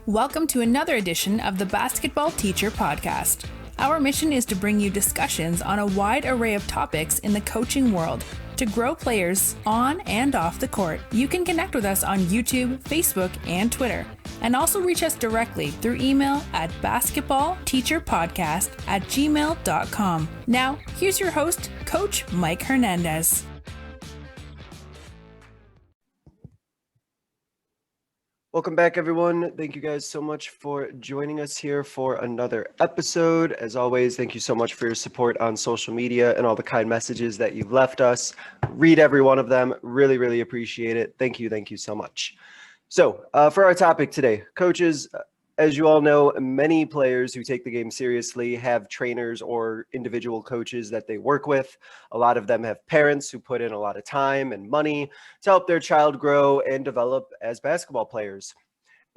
Welcome to another edition of the Basketball Teacher Podcast. Our mission is to bring you discussions on a wide array of topics in the coaching world to grow players on and off the court. You can connect with us on YouTube, Facebook, and Twitter, and also reach us directly through email at basketballteacherpodcast@gmail.com. Now, here's your host, Coach Mike Hernandez. Welcome back, everyone. Thank you guys so much for joining us here for another episode. As always, thank you so much for your support on social media and all the kind messages that you've left us. Read every one of them. Really, really appreciate it. Thank you so much. So for our topic today, coaches, as you all know, many players who take the game seriously have trainers or individual coaches that they work with. A lot of them have parents who put in a lot of time and money to help their child grow and develop as basketball players.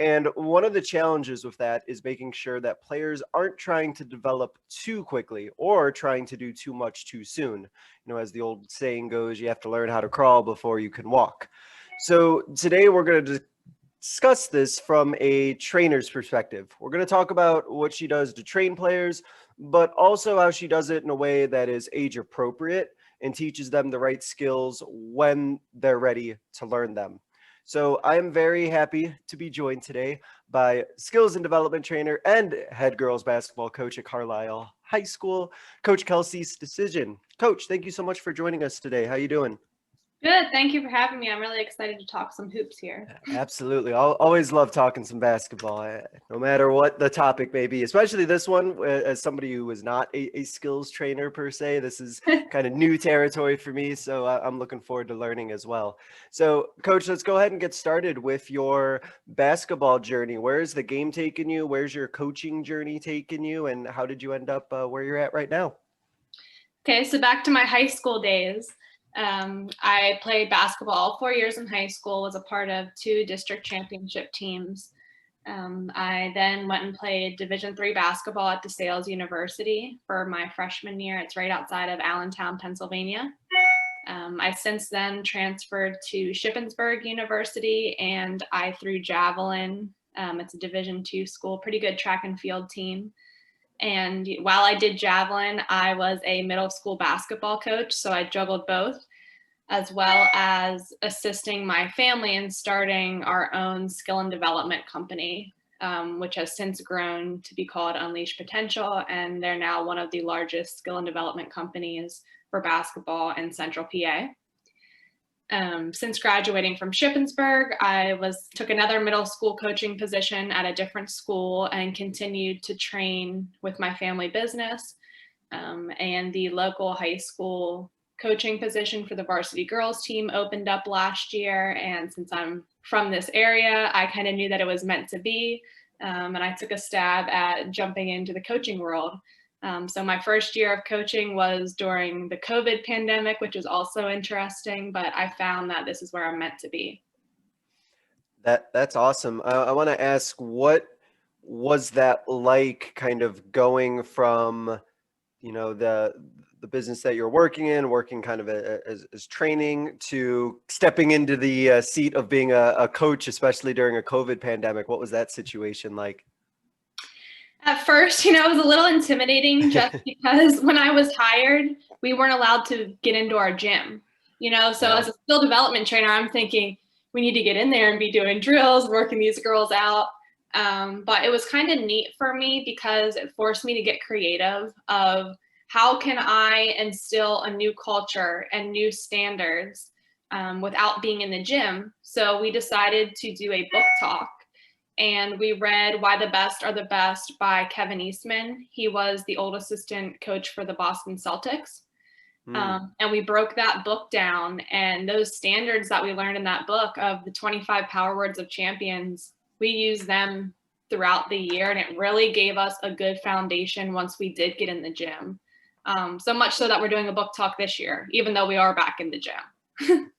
And one of the challenges with that is making sure that players aren't trying to develop too quickly or trying to do too much too soon. You know, as the old saying goes, you have to learn how to crawl before you can walk. So today we're going to discuss this from a trainer's perspective. We're going to talk about what she does to train players, but also how she does it in a way that is age appropriate and teaches them the right skills when they're ready to learn them. So I'm very happy to be joined today by skills and development trainer and head girls basketball coach at Carlisle High School, Coach Kelsey Stasyszyn. Coach, thank you so much for joining us today. How you doing? Good. Thank you for having me. I'm really excited to talk some hoops here. Absolutely. I'll always love talking some basketball, no matter what the topic may be, especially this one. As somebody who is not a skills trainer per se, this is kind of new territory for me. So I'm looking forward to learning as well. So Coach, let's go ahead and get started with your basketball journey. Where is the game taking you? Where's your coaching journey taking you? And how did you end up where you're at right now? Okay, so back to my high school days. I played basketball all 4 years in high school, was a part of 2 district championship teams. I then went and played Division III basketball at DeSales University for my freshman year. It's right outside of Allentown, Pennsylvania. I since then transferred to Shippensburg University and I threw javelin. It's a Division II school, pretty good track and field team. And while I did javelin, I was a middle school basketball coach. So I juggled both, as well as assisting my family in starting our own skill and development company, which has since grown to be called Unleash Potential. And they're now one of the largest skill and development companies for basketball in Central PA. Since graduating from Shippensburg, I took another middle school coaching position at a different school and continued to train with my family business. And the local high school coaching position for the varsity girls team opened up last year. And since I'm from this area, I kind of knew that it was meant to be. And I took a stab at jumping into the coaching world. So my first year of coaching was during the COVID pandemic, which is also interesting, but I found that this is where I'm meant to be. That's awesome. I want to ask, what was that like, kind of going from, you know, the business that you're working in, working kind of as training, to stepping into the seat of being a coach, especially during a COVID pandemic? What was that situation like? At first, it was a little intimidating just because when I was hired, we weren't allowed to get into our gym, so as a skill development trainer, I'm thinking we need to get in there and be doing drills, working these girls out. But it was kind of neat for me because it forced me to get creative of how can I instill a new culture and new standards without being in the gym. So we decided to do a book talk. And we read Why the Best Are the Best by Kevin Eastman. He was the old assistant coach for the Boston Celtics. And we broke that book down, and those standards that we learned in that book of the 25 power words of champions, we used them throughout the year, and it really gave us a good foundation once we did get in the gym. So much so that we're doing a book talk this year, even though we are back in the gym.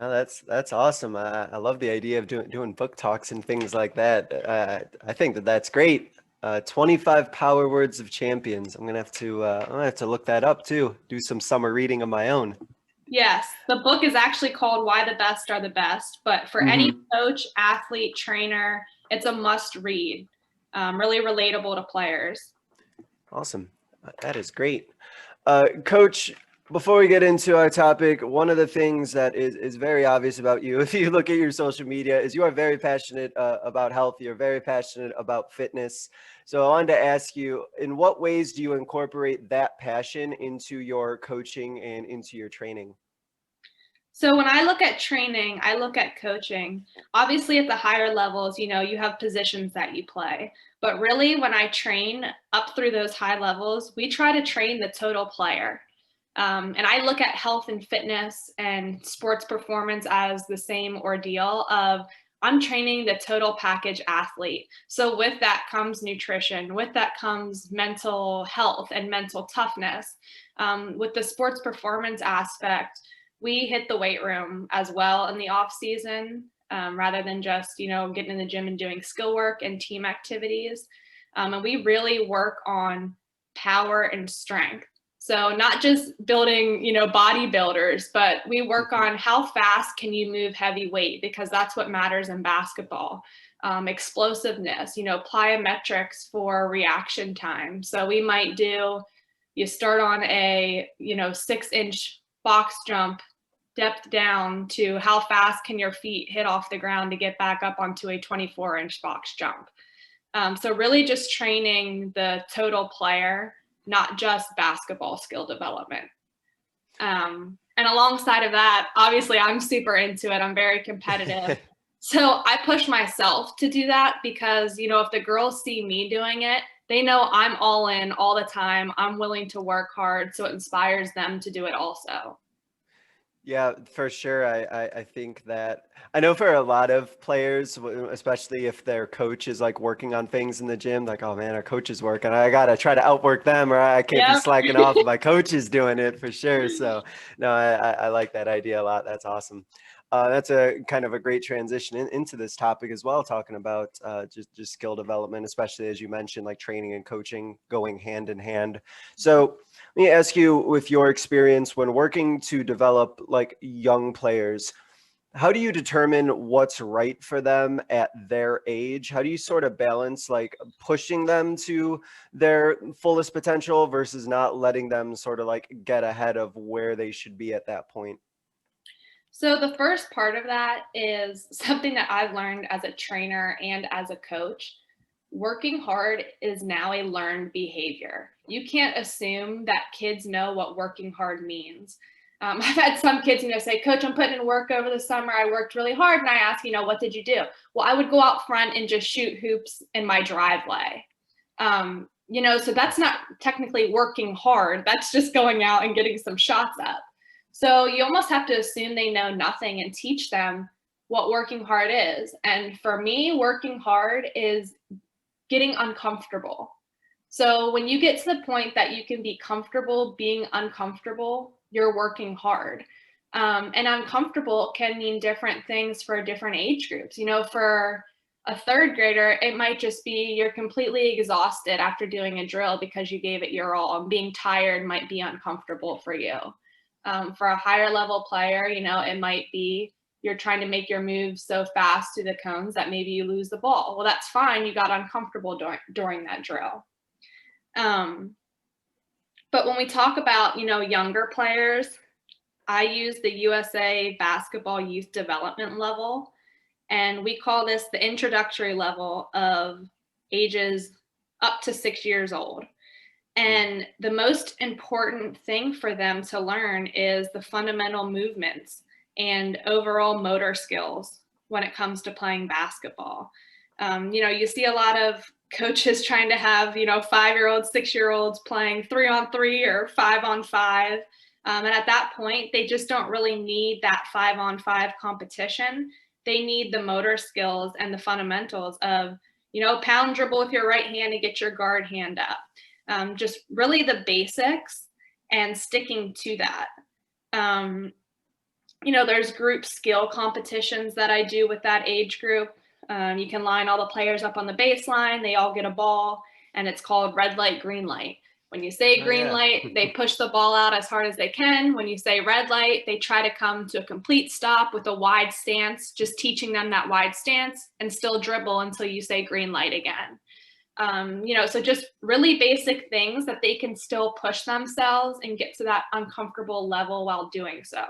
Oh, that's awesome. I love the idea of doing book talks and things like that. I think that's great. 25 power words of champions. I'm gonna have to look that up too. Do some summer reading of my own. Yes, the book is actually called Why the Best Are the Best, but for any coach, athlete, trainer, it's a must read. Really relatable to players. Awesome. That is great. Coach, before we get into our topic, one of the things that is very obvious about you, if you look at your social media, is you are very passionate about health. You're very passionate about fitness. So I wanted to ask you, in what ways do you incorporate that passion into your coaching and into your training? So when I look at training, I look at coaching. Obviously, at the higher levels, you have positions that you play. But really, when I train up through those high levels, we try to train the total player. And I look at health and fitness and sports performance as the same ordeal of I'm training the total package athlete. So with that comes nutrition, with that comes mental health and mental toughness. With the sports performance aspect, we hit the weight room as well in the off season, rather than just, getting in the gym and doing skill work and team activities. And we really work on power and strength. So not just building, bodybuilders, but we work on how fast can you move heavy weight, because that's what matters in basketball. Explosiveness, plyometrics for reaction time. So we might you start on a, 6-inch box jump, depth down to how fast can your feet hit off the ground to get back up onto a 24-inch box jump. So really just training the total player, not just basketball skill development. And alongside of that, obviously I'm super into it. I'm very competitive. So I push myself to do that because, if the girls see me doing it, they know I'm all in all the time. I'm willing to work hard. So it inspires them to do it also. Yeah, for sure. I think that I know for a lot of players, especially if their coach is like working on things in the gym, like, oh man, our coach is working. I gotta try to outwork them, or I can't be Yep. slacking off. My coach is doing it for sure. So no, I like that idea a lot. That's awesome. That's a kind of a great transition into this topic as well, talking about just skill development, especially as you mentioned, like training and coaching going hand in hand. So let me ask you, with your experience when working to develop like young players, how do you determine what's right for them at their age? How do you sort of balance like pushing them to their fullest potential versus not letting them sort of like get ahead of where they should be at that point? So the first part of that is something that I've learned as a trainer and as a coach. Working hard is now a learned behavior. You can't assume that kids know what working hard means. I've had some kids, say, Coach, I'm putting in work over the summer. I worked really hard. And I ask, what did you do? Well, I would go out front and just shoot hoops in my driveway. So that's not technically working hard. That's just going out and getting some shots up. So you almost have to assume they know nothing and teach them what working hard is. And for me, working hard is getting uncomfortable. So when you get to the point that you can be comfortable being uncomfortable, you're working hard. And uncomfortable can mean different things for different age groups. For a third grader, it might just be you're completely exhausted after doing a drill because you gave it your all, and being tired might be uncomfortable for you. For a higher level player, it might be you're trying to make your moves so fast to the cones that maybe you lose the ball. Well, that's fine. You got uncomfortable during that drill. But when we talk about, younger players, I use the USA basketball youth development level, and we call this the introductory level of ages up to 6 years old. And the most important thing for them to learn is the fundamental movements and overall motor skills when it comes to playing basketball. You see a lot of coaches trying to have, 5-year-olds, 6-year-olds playing 3-on-3 or 5-on-5. And at that point, they just don't really need that 5-on-5 competition. They need the motor skills and the fundamentals of, pound dribble with your right hand and get your guard hand up. Just really the basics and sticking to that. There's group skill competitions that I do with that age group. You can line all the players up on the baseline. They all get a ball, and it's called red light, green light. When you say green yeah. light, they push the ball out as hard as they can. When you say red light, they try to come to a complete stop with a wide stance, just teaching them that wide stance and still dribble until you say green light again. So just really basic things that they can still push themselves and get to that uncomfortable level while doing so.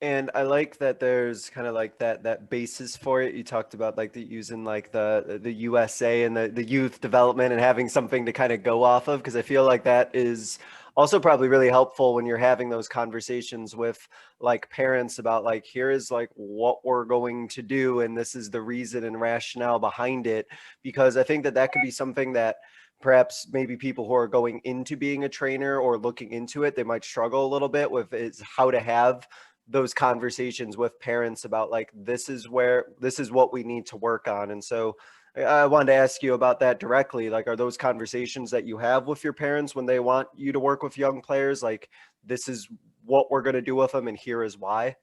And I like that there's kind of like that basis for it. You talked about like using like the USA and the youth development and having something to kind of go off of, because I feel like that is also probably really helpful when you're having those conversations with like parents about like, here is like what we're going to do and this is the reason and rationale behind it, because I think that could be something that perhaps maybe people who are going into being a trainer or looking into it, they might struggle a little bit with, is how to have those conversations with parents about like, this is what we need to work on. And so I wanted to ask you about that directly. Like, are those conversations that you have with your parents when they want you to work with young players? Like, this is what we're going to do with them and here is why?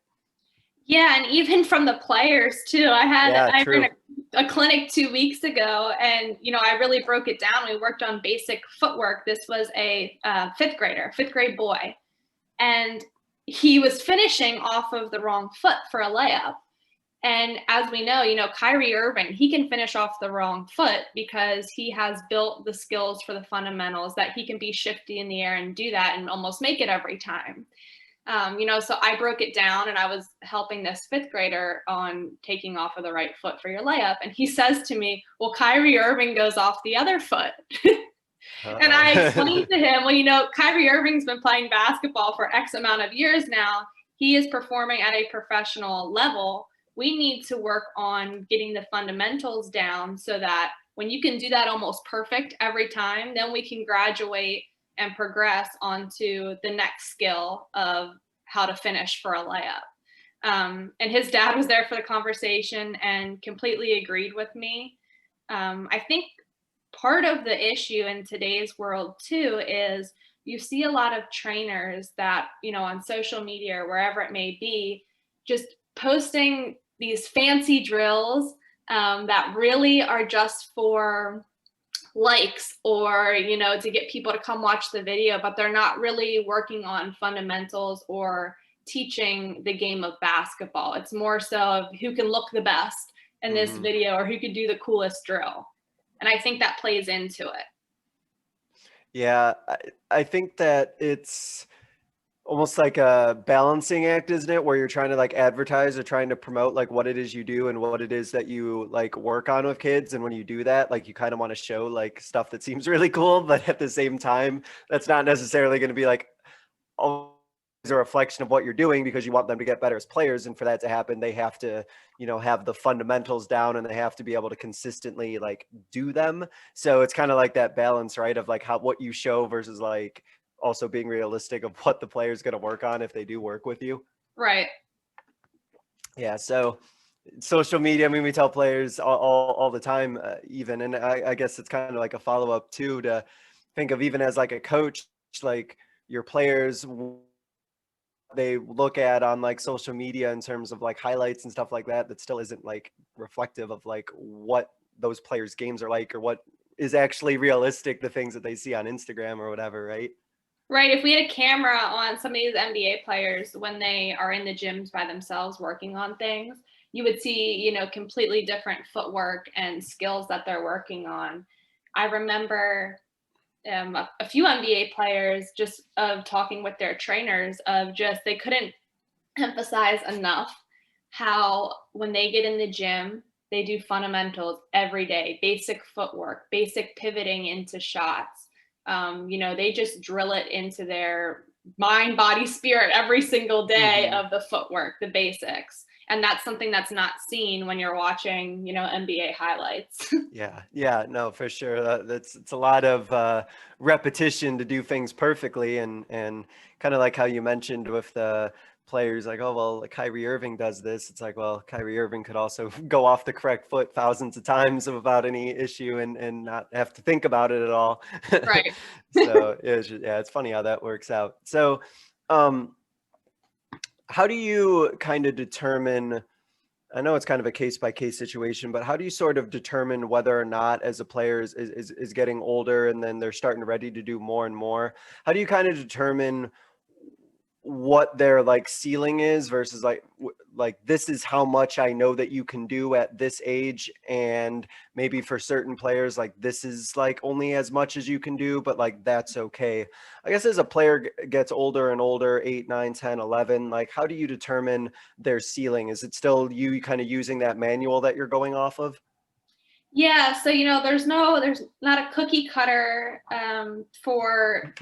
Yeah, and even from the players too. I True. ran a clinic 2 weeks ago, and I really broke it down. We worked on basic footwork. This was a fifth grade boy, and he was finishing off of the wrong foot for a layup. And as we know, Kyrie Irving, he can finish off the wrong foot because he has built the skills for the fundamentals that he can be shifty in the air and do that and almost make it every time. So I broke it down and I was helping this fifth grader on taking off of the right foot for your layup. And he says to me, well, Kyrie Irving goes off the other foot. And I explained to him, well, Kyrie Irving's been playing basketball for X amount of years now. He is performing at a professional level. We need to work on getting the fundamentals down so that when you can do that almost perfect every time, then we can graduate and progress onto the next skill of how to finish for a layup. And his dad was there for the conversation and completely agreed with me. I think part of the issue in today's world too is you see a lot of trainers that, on social media or wherever it may be, just posting these fancy drills that really are just for likes or, to get people to come watch the video, but they're not really working on fundamentals or teaching the game of basketball. It's more so of who can look the best in this video or who could do the coolest drill. And I think that plays into it. Yeah, I think that it's almost like a balancing act, isn't it? Where you're trying to like advertise or trying to promote like what it is you do and what it is that you like work on with kids. And when you do that, like you kind of want to show like stuff that seems really cool, but at the same time, that's not necessarily going to be like always a reflection of what you're doing, because you want them to get better as players. And for that to happen, they have to, have the fundamentals down and they have to be able to consistently like do them. So it's kind of like that balance, right? Of like what you show versus like also being realistic of what the player is going to work on if they do work with you. Right. Yeah. So social media, I mean, we tell players all the time, even, and I guess it's kind of like a follow-up too, to think of even as like a coach, like your players, they look at on like social media in terms of like highlights and stuff like that, that still isn't like reflective of like what those players' games are like or what is actually realistic, the things that they see on Instagram or whatever, right? Right. If we had a camera on some of these NBA players when they are in the gyms by themselves working on things, you would see, completely different footwork and skills that they're working on. I remember a few NBA players just of talking with their trainers of just they couldn't emphasize enough how when they get in the gym, they do fundamentals every day, basic footwork, basic pivoting into shots. They just drill it into their mind, body, spirit every single day of the footwork, the basics. And that's something that's not seen when you're watching, NBA highlights. Yeah, no, for sure. It's a lot of repetition to do things perfectly, and kind of like how you mentioned with the players, like, oh well, like Kyrie Irving does this. It's like, well, Kyrie Irving could also go off the correct foot thousands of times without any issue and not have to think about it at all. Right. So it's funny how that works out. So, how do you kind of determine I know it's kind of a case by case situation, but how do you sort of determine whether or not as a player is getting older and then they're starting ready to do more and more? How do you kind of determine what their like ceiling is versus like this is how much I know that you can do at this age, and maybe for certain players like this is like only as much as you can do, but like that's okay. I guess as a player gets older and older, 8, 9, 10, 11, like how do you determine their ceiling? Is it still you kind of using that manual that you're going off of? Yeah, so there's not a cookie cutter for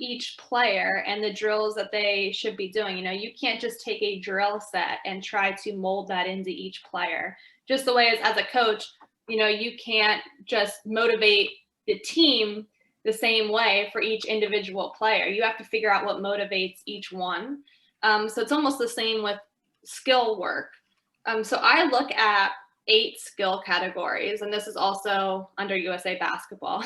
each player and the drills that they should be doing. You can't just take a drill set and try to mold that into each player. Just the way as a coach, you can't just motivate the team the same way for each individual player. You have to figure out what motivates each one. So it's almost the same with skill work. So I look at 8 skill categories, and this is also under USA Basketball.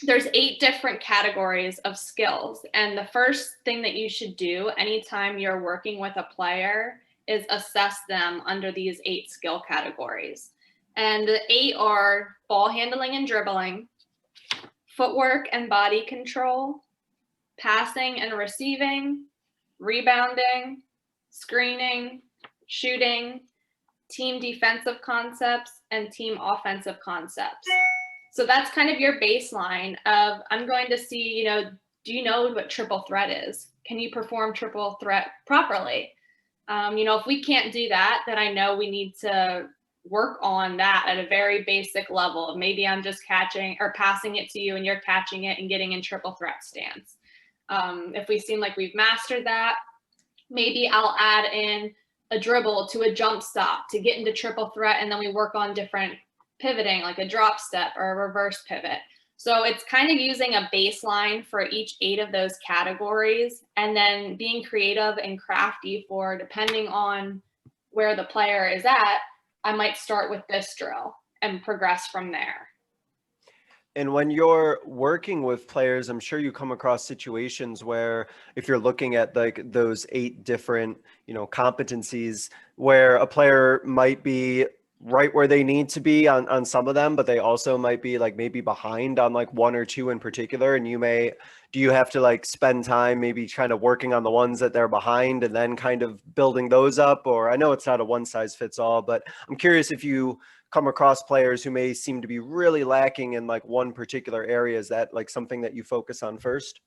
There's 8 different categories of skills. And the first thing that you should do anytime you're working with a player is assess them under these 8 skill categories. And the 8 are ball handling and dribbling, footwork and body control, passing and receiving, rebounding, screening, shooting, team defensive concepts, and team offensive concepts. So that's kind of your baseline of, I'm going to see, do you know what triple threat is? Can you perform triple threat properly? If we can't do that, then I know we need to work on that at a very basic level. Maybe I'm just catching or passing it to you and you're catching it and getting in triple threat stance. If we seem like we've mastered that, maybe I'll add in a dribble to a jump stop to get into triple threat, and then we work on different pivoting, like a drop step or a reverse pivot. So it's kind of using a baseline for each 8 of those categories, and then being creative and crafty for, depending on where the player is at, I might start with this drill and progress from there. And when you're working with players, I'm sure you come across situations where if you're looking at like those 8 different, competencies, where a player might be right where they need to be on some of them, but they also might be like maybe behind on like 1 or 2 in particular. And do you have to like spend time maybe kind of working on the ones that they're behind and then kind of building those up? Or I know it's not a one size fits all, but I'm curious if you come across players who may seem to be really lacking in like one particular area. Is that like something that you focus on first?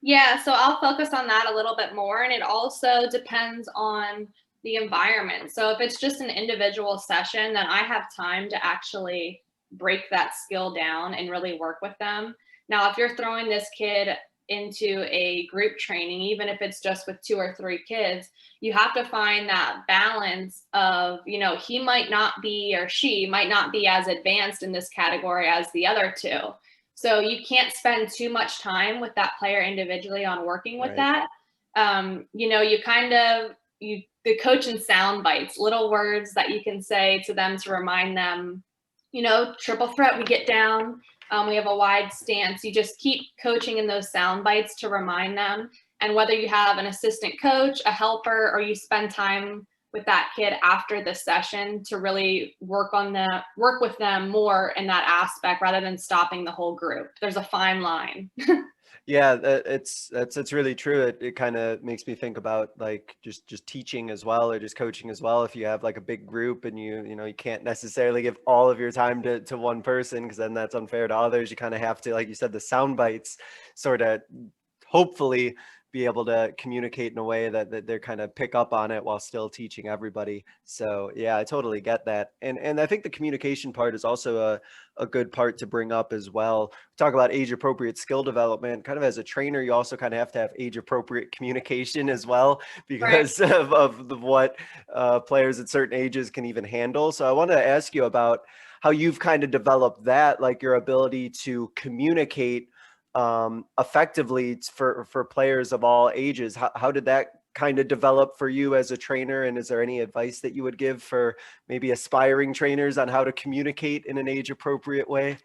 Yeah, so I'll focus on that a little bit more. And it also depends on the environment. So if it's just an individual session, then I have time to actually break that skill down and really work with them. Now, if you're throwing this kid into a group training, even if it's just with 2 or 3 kids, you have to find that balance of, he might not be, or she might not be as advanced in this category as the other 2. So you can't spend too much time with that player individually on working with Right. that. The coach and sound bites, little words that you can say to them to remind them, triple threat, we get down, we have a wide stance. You just keep coaching in those sound bites to remind them. And whether you have an assistant coach, a helper, or you spend time with that kid after the session to really work with them more in that aspect rather than stopping the whole group. There's a fine line. Yeah, it's really true. It kind of makes me think about like just teaching as well, or just coaching as well. If you have like a big group and you can't necessarily give all of your time to one person, because then that's unfair to others. You kind of have to, like you said, the sound bites sort of hopefully be able to communicate in a way that they're kind of pick up on it while still teaching everybody. So yeah, I totally get that. And I think the communication part is also a good part to bring up as well. Talk about age appropriate skill development. Kind of as a trainer, you also kind of have to have age appropriate communication as well, Right. because of what players at certain ages can even handle. So I wanted to ask you about how you've kind of developed that, like your ability to communicate effectively for players of all ages. How did that kind of develop for you as a trainer? And is there any advice that you would give for maybe aspiring trainers on how to communicate in an age appropriate way?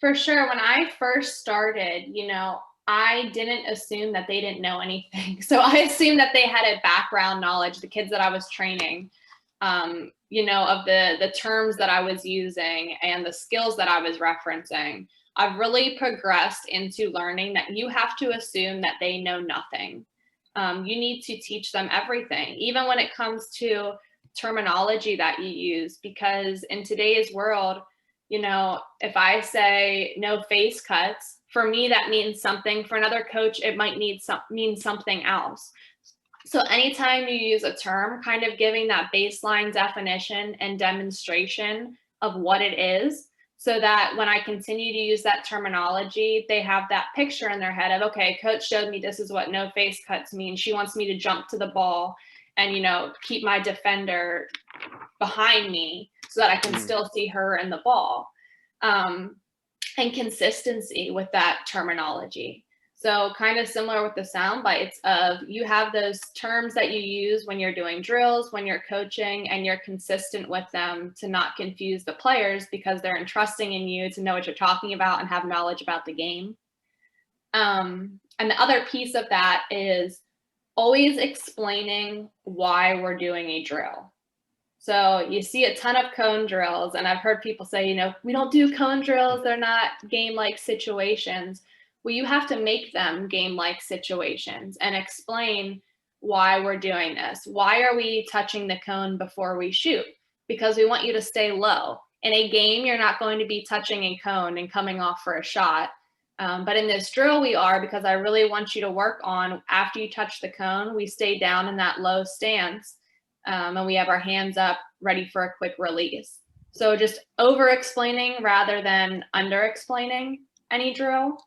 For sure. When I first started, I didn't assume that they didn't know anything. So I assumed that they had a background knowledge, the kids that I was training, of the terms that I was using and the skills that I was referencing. I've really progressed into learning that you have to assume that they know nothing. You need to teach them everything, even when it comes to terminology that you use, because in today's world, if I say no face cuts, for me, that means something. For another coach, it might mean something else. So anytime you use a term, kind of giving that baseline definition and demonstration of what it is, so that when I continue to use that terminology, they have that picture in their head of, okay, coach showed me this is what no face cuts mean. She wants me to jump to the ball and, keep my defender behind me so that I can still see her and the ball. And consistency with that terminology. So kind of similar with the sound bites of you have those terms that you use when you're doing drills, when you're coaching, and you're consistent with them to not confuse the players because they're entrusting in you to know what you're talking about and have knowledge about the game. And the other piece of that is always explaining why we're doing a drill. So you see a ton of cone drills, and I've heard people say, we don't do cone drills. They're not game-like situations. Well, you have to make them game-like situations and explain why we're doing this. Why are we touching the cone before we shoot? Because we want you to stay low. In a game, you're not going to be touching a cone and coming off for a shot. But in this drill, we are, because I really want you to work on, after you touch the cone, we stay down in that low stance. And we have our hands up ready for a quick release. So just over explaining rather than under explaining any drill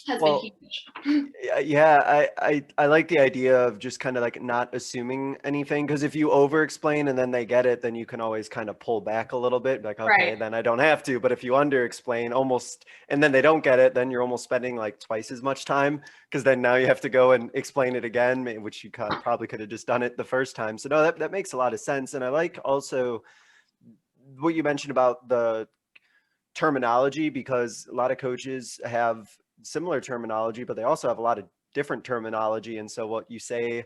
has been huge. Yeah, I like the idea of just kind of like not assuming anything, because if you over explain and then they get it, then you can always kind of pull back a little bit, like, okay, Right. then I don't have to. But if you under explain almost and then they don't get it, then you're almost spending like twice as much time, because then now you have to go and explain it again, which you probably could have just done it the first time. So no, that makes a lot of sense. And I like also what you mentioned about the terminology, because a lot of coaches have similar terminology, but they also have a lot of different terminology. And so what you say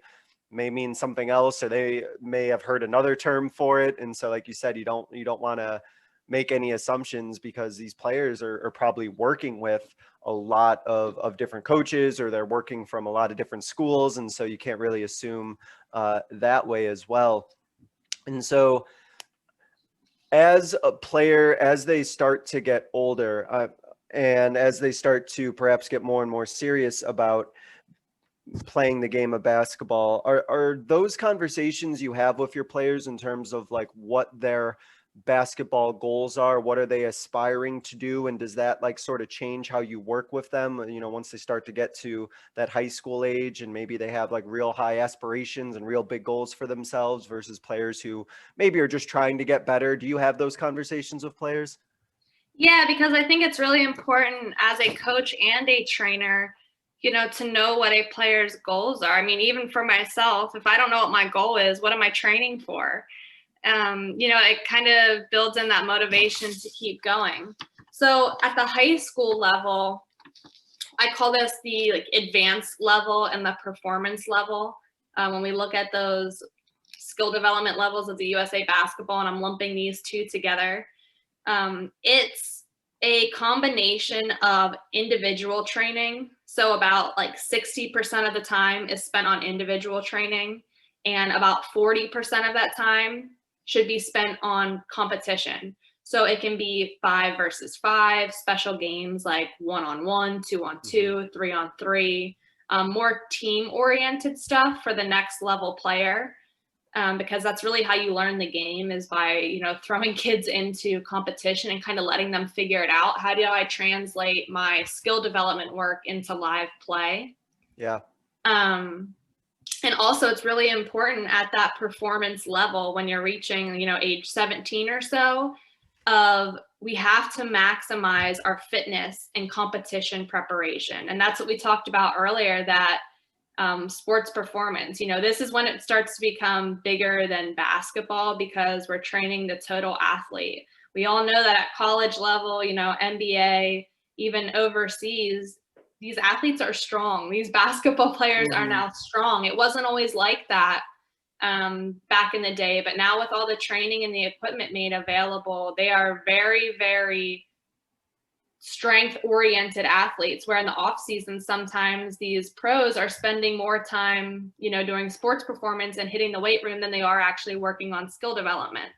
may mean something else, or they may have heard another term for it. And so, like you said, you don't want to make any assumptions, because these players are probably working with a lot of different coaches, or they're working from a lot of different schools. And so you can't really assume that way as well. And so as a player, as they start to get older, and as they start to perhaps get more and more serious about playing the game of basketball, are those conversations you have with your players in terms of like what their basketball goals are? What are they aspiring to do? And does that like sort of change how you work with them, once they start to get to that high school age and maybe they have like real high aspirations and real big goals for themselves versus players who maybe are just trying to get better? Do you have those conversations with players? Yeah, because I think it's really important as a coach and a trainer, to know what a player's goals are. I mean, even for myself, if I don't know what my goal is, what am I training for? It kind of builds in that motivation to keep going. So at the high school level, I call this the like advanced level and the performance level. When we look at those skill development levels of the USA basketball, and I'm lumping these two together, it's a combination of individual training. So about like 60% of the time is spent on individual training, and about 40% of that time should be spent on competition. So it can be 5 versus 5, special games like 1-on-1, 2-on-2, 3-on-3, more team-oriented stuff for the next level player. Because that's really how you learn the game, is by, throwing kids into competition and kind of letting them figure it out. How do I translate my skill development work into live play? Yeah. And also it's really important at that performance level when you're reaching, age 17 or so, we have to maximize our fitness and competition preparation. And that's what we talked about earlier, that sports performance, this is when it starts to become bigger than basketball, because we're training the total athlete. We all know that at college level, NBA, even overseas, these athletes are strong. These basketball players are now strong. It wasn't always like that back in the day, but now with all the training and the equipment made available, they are very, very strength-oriented athletes, where in the off season, sometimes these pros are spending more time, doing sports performance and hitting the weight room than they are actually working on skill development.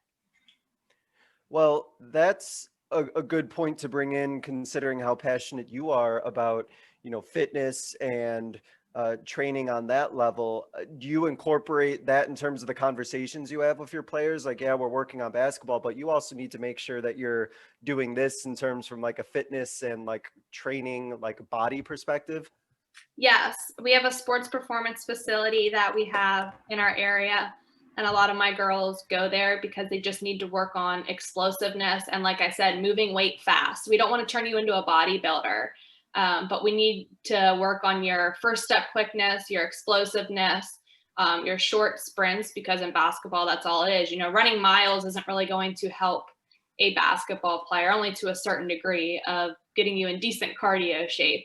Well, that's a good point to bring in, considering how passionate you are about, fitness and training on that level. Do you incorporate that in terms of the conversations you have with your players? Like, yeah, we're working on basketball, but you also need to make sure that you're doing this in terms from like a fitness and like training, like body perspective. Yes, we have a sports performance facility that we have in our area. And a lot of my girls go there because they just need to work on explosiveness. And like I said, moving weight fast. We don't want to turn you into a bodybuilder, but we need to work on your first step quickness, your explosiveness, your short sprints, because in basketball, that's all it is. Running miles isn't really going to help a basketball player, only to a certain degree of getting you in decent cardio shape.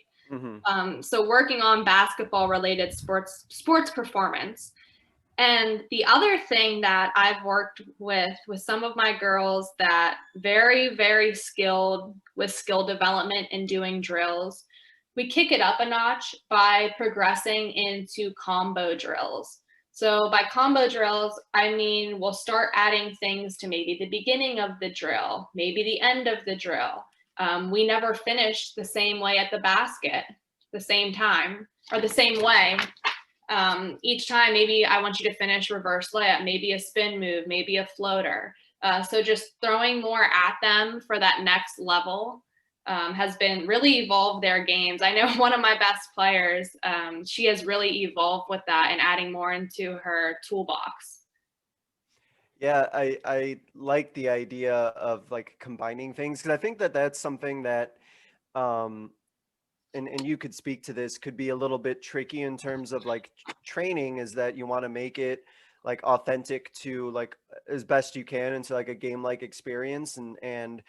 So working on basketball related sports performance. And the other thing that I've worked with some of my girls that very, very skilled with skill development and doing drills, we kick it up a notch by progressing into combo drills. So by combo drills, I mean, we'll start adding things to maybe the beginning of the drill, maybe the end of the drill. We never finish the same way at the basket, the same time, or the same way. Each time, maybe I want you to finish reverse layup, maybe a spin move, maybe a floater. So just throwing more at them for that next level has been really evolved their games. I know one of my best players, she has really evolved with that and adding more into her toolbox. Yeah, I like the idea of like combining things, because I think that that's something that and you could speak to this, could be a little bit tricky in terms of like training, is that you want to make it like authentic to like as best you can into like a game like experience, and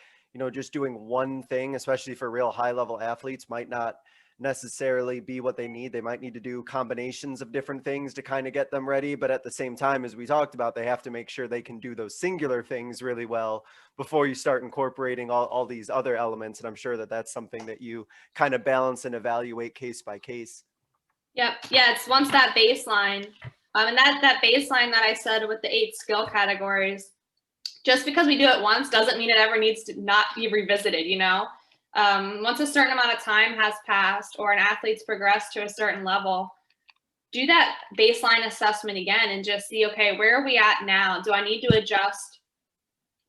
just doing one thing, especially for real high level athletes, might not necessarily be what they need. They might need to do combinations of different things to kind of get them ready, but at the same time, as we talked about, they have to make sure they can do those singular things really well before you start incorporating all these other elements. And I'm sure that that's something that you kind of balance and evaluate case by case. Yep. Yeah, it's once that baseline, and that baseline that I said with the 8 skill categories, just because we do it once doesn't mean it ever needs to not be revisited, Once a certain amount of time has passed or an athlete's progressed to a certain level, do that baseline assessment again and just see, okay, where are we at now? Do I need to adjust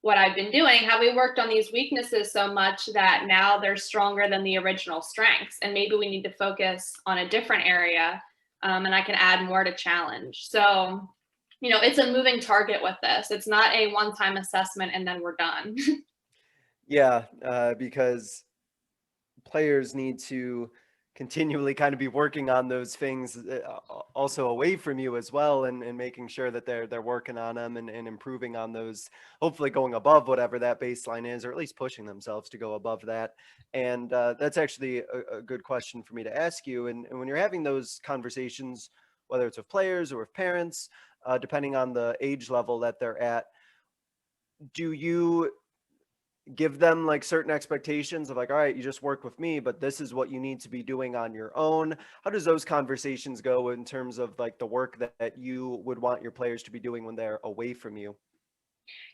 what I've been doing? Have we worked on these weaknesses so much that now they're stronger than the original strengths? And maybe we need to focus on a different area, and I can add more to challenge. So, it's a moving target with this. It's not a one-time assessment and then we're done. Yeah, because players need to continually kind of be working on those things also away from you as well, and making sure that they're working on them and improving on those, hopefully going above whatever that baseline is, or at least pushing themselves to go above that. And that's actually a good question for me to ask you. And when you're having those conversations, whether it's with players or with parents, depending on the age level that they're at, do you give them like certain expectations of like, all right, you just work with me, but this is what you need to be doing on your own? How does those conversations go in terms of like the work that you would want your players to be doing when they're away from you?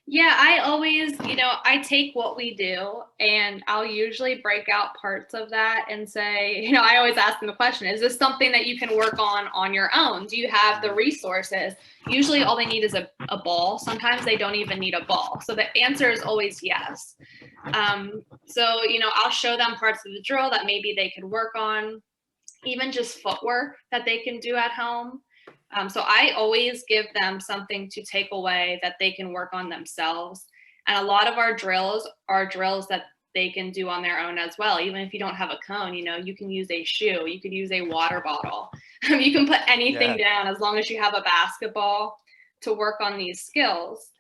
Yeah, I always, I take what we do and I'll usually break out parts of that and say, I always ask them the question, is this something that you can work on your own? Do you have the resources? Usually all they need is a ball. Sometimes they don't even need a ball. So the answer is always yes. So, I'll show them parts of the drill that maybe they could work on, even just footwork that they can do at home. So I always give them something to take away that they can work on themselves. And a lot of our drills are drills that they can do on their own as well. Even if you don't have a cone, you can use a shoe, you could use a water bottle. You can put anything down as long as you have a basketball to work on these skills.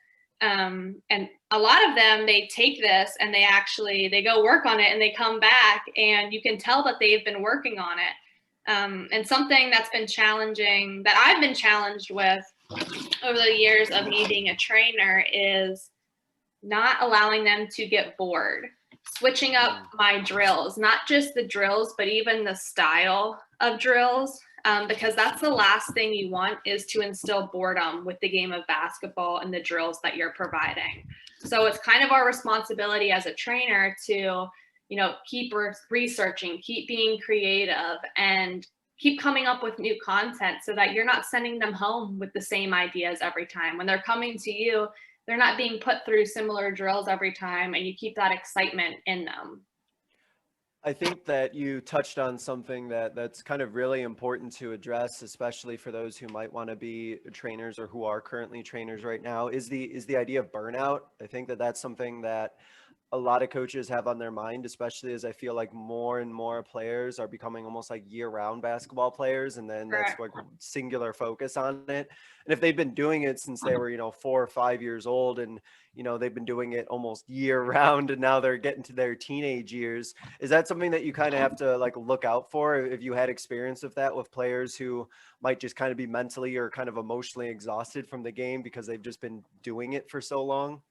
And a lot of them, they take this and they go work on it and they come back and you can tell that they've been working on it. And something that's been challenging, that I've been challenged with over the years of me being a trainer, is not allowing them to get bored, switching up my drills, not just the drills, but even the style of drills. Because that's the last thing you want, is to instill boredom with the game of basketball and the drills that you're providing. So it's kind of our responsibility as a trainer to, keep researching, keep being creative, and keep coming up with new content so that you're not sending them home with the same ideas every time. When they're coming to you, they're not being put through similar drills every time, and you keep that excitement in them. I think that you touched on something that's kind of really important to address, especially for those who might want to be trainers or who are currently trainers right now, is the idea of burnout. I think that that's something that a lot of coaches have on their mind, especially as I feel like more and more players are becoming almost like year-round basketball players, and then that's like singular focus on it. And if they've been doing it since they were 4 or 5 years old, and they've been doing it almost year-round, and now they're getting to their teenage years, is that something that you kind of have to like look out for if you had experience with that, with players who might just kind of be mentally or kind of emotionally exhausted from the game because they've just been doing it for so long?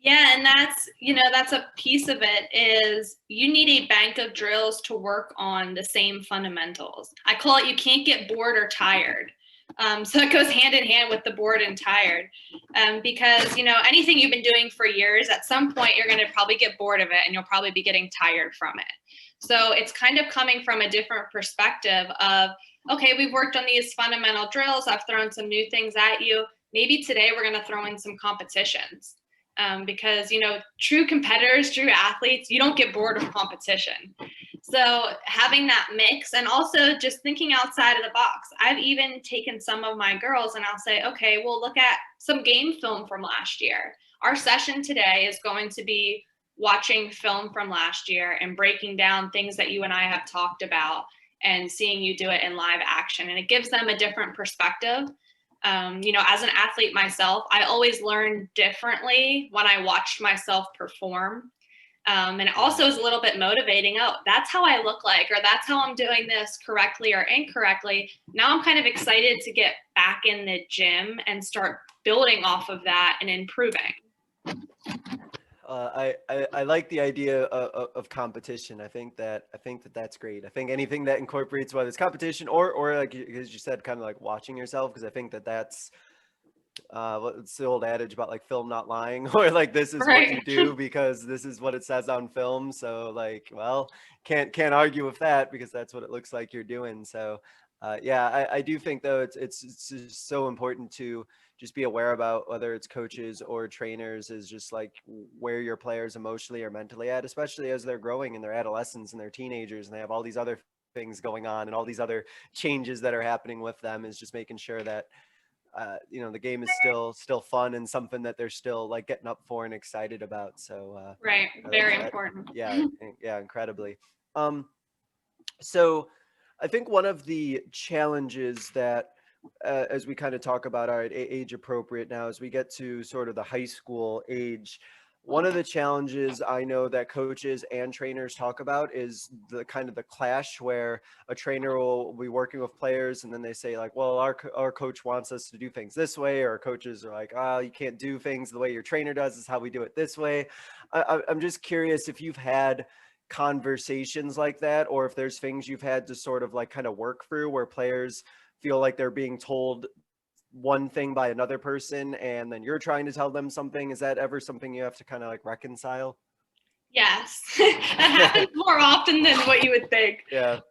Yeah, and that's a piece of it, is you need a bank of drills to work on the same fundamentals. I call it, you can't get bored or tired. So it goes hand in hand with the bored and tired, because, anything you've been doing for years, at some point you're going to probably get bored of it and you'll probably be getting tired from it. So it's kind of coming from a different perspective of, okay, we've worked on these fundamental drills. I've thrown some new things at you. Maybe today we're going to throw in some competitions. Because, true competitors, true athletes, you don't get bored of competition. So having that mix, and also just thinking outside of the box. I've even taken some of my girls and I'll say, okay, we'll look at some game film from last year. Our session today is going to be watching film from last year and breaking down things that you and I have talked about and seeing you do it in live action. And it gives them a different perspective. As an athlete myself, I always learn differently when I watched myself perform. And it also is a little bit motivating. Oh, that's how I look like, or that's how I'm doing this correctly or incorrectly. Now I'm kind of excited to get back in the gym and start building off of that and improving. I like the idea of competition. I think that's great. I think anything that incorporates, whether it's competition or like, as you said, kind of like watching yourself, because I think that's what's the old adage about like film not lying, or like this is what you do because this is what it says on film. So like, well, can't argue with that because that's what it looks like you're doing. So yeah, I do think though it's just so important to just be aware about, whether it's coaches or trainers, is just like where your players emotionally or mentally at, especially as they're growing in their adolescence and their teenagers, and they have all these other things going on and all these other changes that are happening with them, is just making sure that the game is still fun and something that they're still like getting up for and excited about. So right, very important. Yeah, incredibly. So I think one of the challenges that as we kind of talk about our age appropriate now, as we get to sort of the high school age, one of the challenges I know that coaches and trainers talk about is the kind of the clash where a trainer will be working with players and then they say like, well, our coach wants us to do things this way, or coaches are like, oh, you can't do things the way your trainer does, this is how we do it this way. I'm just curious if you've had conversations like that, or if there's things you've had to sort of like kind of work through where players feel like they're being told one thing by another person and then you're trying to tell them something. Is that ever something you have to kind of like reconcile? Yes, that happens more often than what you would think. Yeah.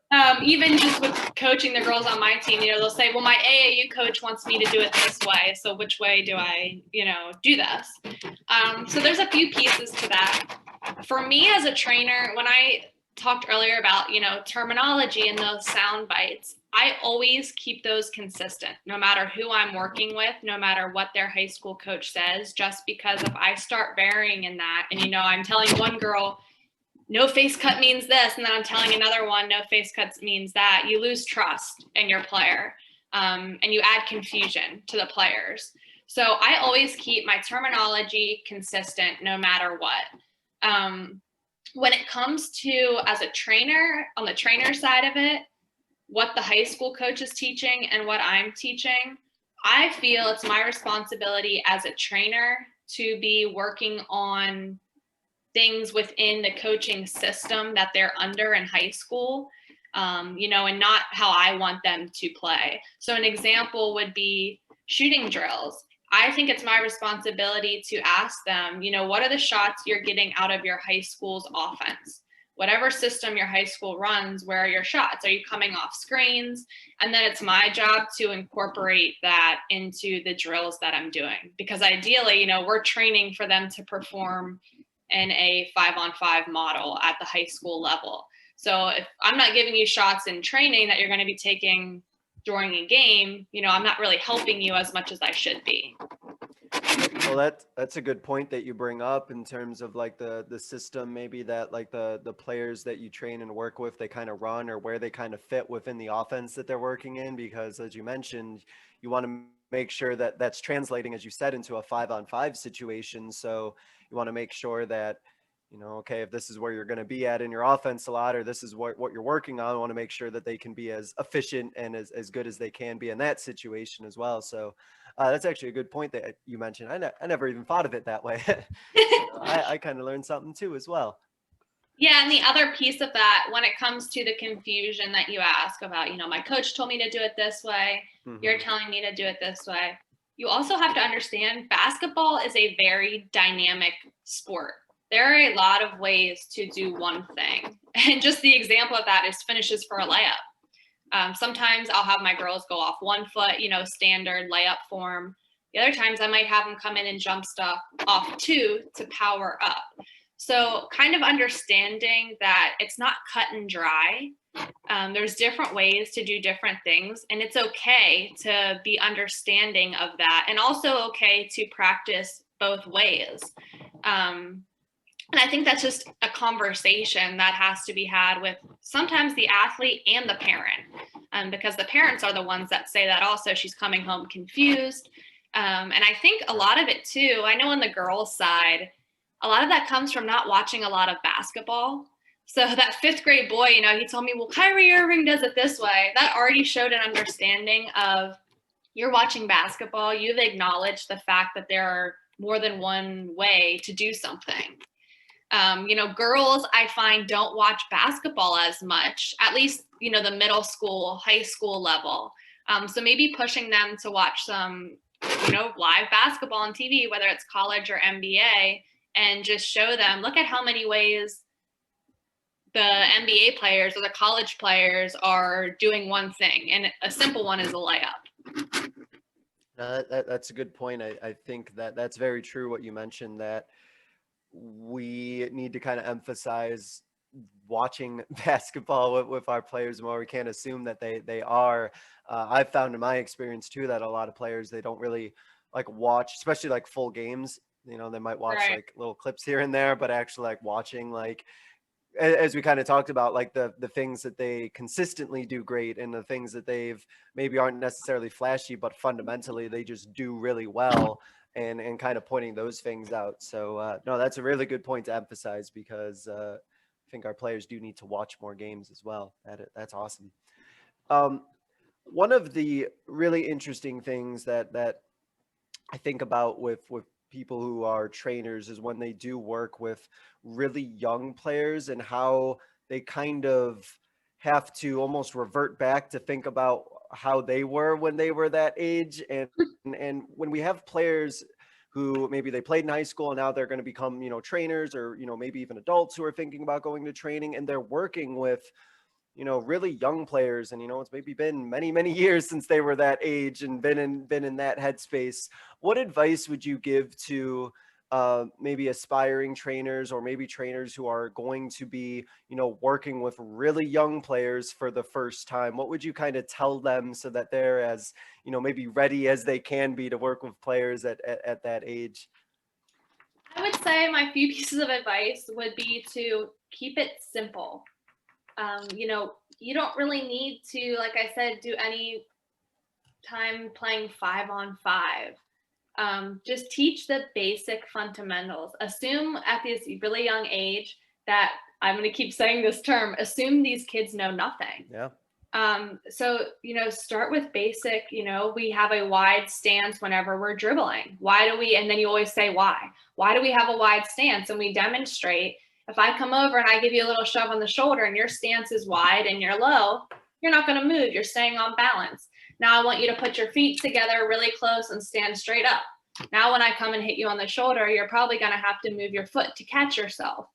Even just with coaching the girls on my team, they'll say, well, my AAU coach wants me to do it this way. So which way do I, do this? So there's a few pieces to that. For me as a trainer, when I talked earlier about, terminology and those sound bites, I always keep those consistent, no matter who I'm working with, no matter what their high school coach says, just because if I start varying in that and, I'm telling one girl, no face cut means this, and then I'm telling another one, no face cuts means that, you lose trust in your player, and you add confusion to the players. So I always keep my terminology consistent no matter what. When it comes to, as a trainer, on the trainer side of it, what the high school coach is teaching and what I'm teaching, I feel it's my responsibility as a trainer to be working on things within the coaching system that they're under in high school, and not how I want them to play. So an example would be shooting drills. I think it's my responsibility to ask them, what are the shots you're getting out of your high school's offense? Whatever system your high school runs, where are your shots? Are you coming off screens? And then it's my job to incorporate that into the drills that I'm doing. Because ideally, we're training for them to perform in a 5-on-5 model at the high school level. So if I'm not giving you shots in training that you're going to be taking during a game, I'm not really helping you as much as I should be. Well, that's a good point that you bring up in terms of like the system, maybe that like the players that you train and work with, they kind of run, or where they kind of fit within the offense that they're working in. Because as you mentioned, you want to make sure that that's translating, as you said, into a 5-on-5 situation. So you want to make sure that, okay, if this is where you're going to be at in your offense a lot, or this is what you're working on, I want to make sure that they can be as efficient and as good as they can be in that situation as well. So that's actually a good point that you mentioned. I never even thought of it that way. I kind of learned something too as well. Yeah, and the other piece of that, when it comes to the confusion that you ask about, my coach told me to do it this way, you're telling me to do it this way. You also have to understand basketball is a very dynamic sport. There are a lot of ways to do one thing. And just the example of that is finishes for a layup. Sometimes I'll have my girls go off 1 foot, standard layup form. The other times I might have them come in and jump stuff off 2 to power up. So kind of understanding that it's not cut and dry. There's different ways to do different things, and it's okay to be understanding of that, and also okay to practice both ways. And I think that's just a conversation that has to be had with sometimes the athlete and the parent, because the parents are the ones that say that also she's coming home confused. And I think a lot of it too, I know on the girls' side, a lot of that comes from not watching a lot of basketball. So that 5th grade boy, he told me, well, Kyrie Irving does it this way. That already showed an understanding of, you're watching basketball, you've acknowledged the fact that there are more than one way to do something. Girls, I find, don't watch basketball as much, at least, the middle school, high school level. So maybe pushing them to watch some, live basketball on TV, whether it's college or NBA, and just show them, look at how many ways the NBA players or the college players are doing one thing. And a simple one is a layup. That's a good point. I think that's very true what you mentioned, that we need to kind of emphasize watching basketball with our players more. We can't assume that they are. I've found in my experience too that a lot of players, they don't really like watch, especially like full games. They might watch like little clips here and there, but actually like watching, like as we kind of talked about, like the things that they consistently do great, and the things that they've maybe aren't necessarily flashy, but fundamentally they just do really well, and kind of pointing those things out. So no, that's a really good point to emphasize, because I think our players do need to watch more games as well. That's awesome. One of the really interesting things that I think about with people who are trainers is when they do work with really young players, and how they kind of have to almost revert back to think about how they were when they were that age. And when we have players who maybe they played in high school and now they're going to become, trainers, or, maybe even adults who are thinking about going to training, and they're working with, really young players, and it's maybe been many years since they were that age and been in that headspace. What advice would you give to maybe aspiring trainers, or maybe trainers who are going to be, working with really young players for the first time? What would you kind of tell them so that they're as, maybe ready as they can be to work with players at that age? I would say my few pieces of advice would be to keep it simple. You don't really need to, like I said, do any time playing 5-on-5. Just teach the basic fundamentals. Assume at this really young age that, I'm going to keep saying this term, assume these kids know nothing. Yeah. So, start with basic, we have a wide stance whenever we're dribbling. Why do we, and then you always say, why do we have a wide stance? And we demonstrate. If I come over and I give you a little shove on the shoulder and your stance is wide and you're low, you're not going to move. You're staying on balance. Now I want you to put your feet together really close and stand straight up. Now, when I come and hit you on the shoulder, you're probably going to have to move your foot to catch yourself.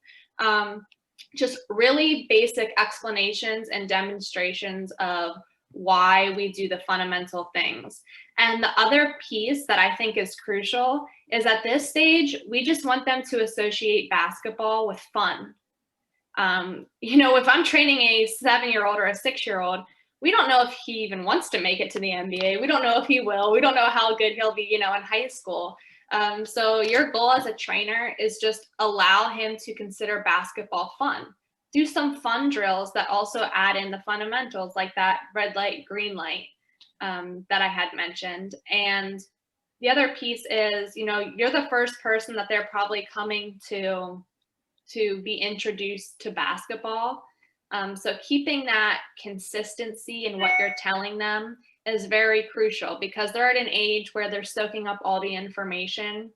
Just really basic explanations and demonstrations of why we do the fundamental things. And the other piece that I think is crucial is at this stage, we just want them to associate basketball with fun. If I'm training a 7-year-old or a 6-year-old, we don't know if he even wants to make it to the NBA. We don't know if he will. We don't know how good he'll be, in high school. So your goal as a trainer is just allow him to consider basketball fun. Do some fun drills that also add in the fundamentals, like that red light, green light that I had mentioned. And the other piece is, you're the first person that they're probably coming to be introduced to basketball. So keeping that consistency in what you're telling them is very crucial, because they're at an age where they're soaking up all the information.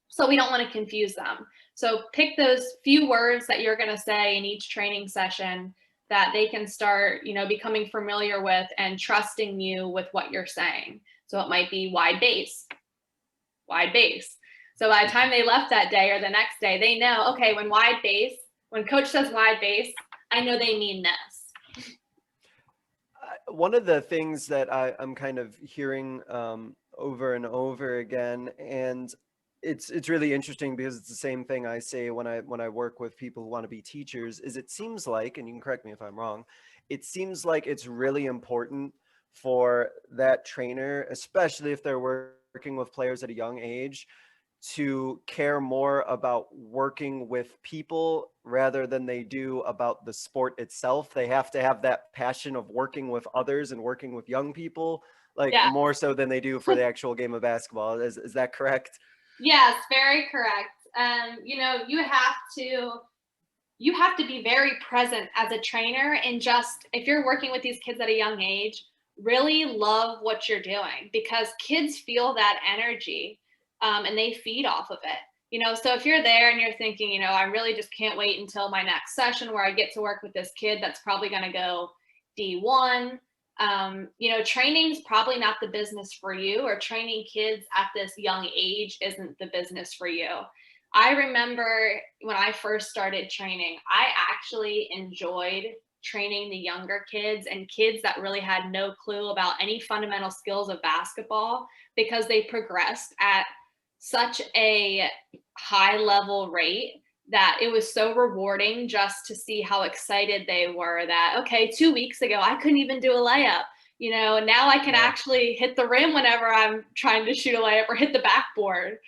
So we don't want to confuse them. So pick those few words that you're going to say in each training session that they can start, becoming familiar with and trusting you with what you're saying. So it might be wide base. So by the time they left that day or the next day, they know, okay, when coach says wide base, I know they mean this. One of the things that I'm kind of hearing over and over again, and it's really interesting because it's the same thing I say when I work with people who want to be teachers, is it seems like, and you can correct me if I'm wrong, it seems like it's really important for that trainer, especially if they're working with players at a young age, to care more about working with people rather than they do about the sport itself. They have to have that passion of working with others and working with young people, more so than they do for the actual game of basketball. Is that correct? Yes, very correct. You have to be very present as a trainer, and just, if you're working with these kids at a young age, really love what you're doing, because kids feel that energy. And they feed off of it, so if you're there and you're thinking, I really just can't wait until my next session where I get to work with this kid that's probably going to go D1, training's probably not the business for you, or training kids at this young age isn't the business for you. I remember when I first started training, I actually enjoyed training the younger kids and kids that really had no clue about any fundamental skills of basketball, because they progressed at such a high level rate that it was so rewarding just to see how excited they were that, okay, 2 weeks ago, I couldn't even do a layup. Now I can actually hit the rim whenever I'm trying to shoot a layup or hit the backboard.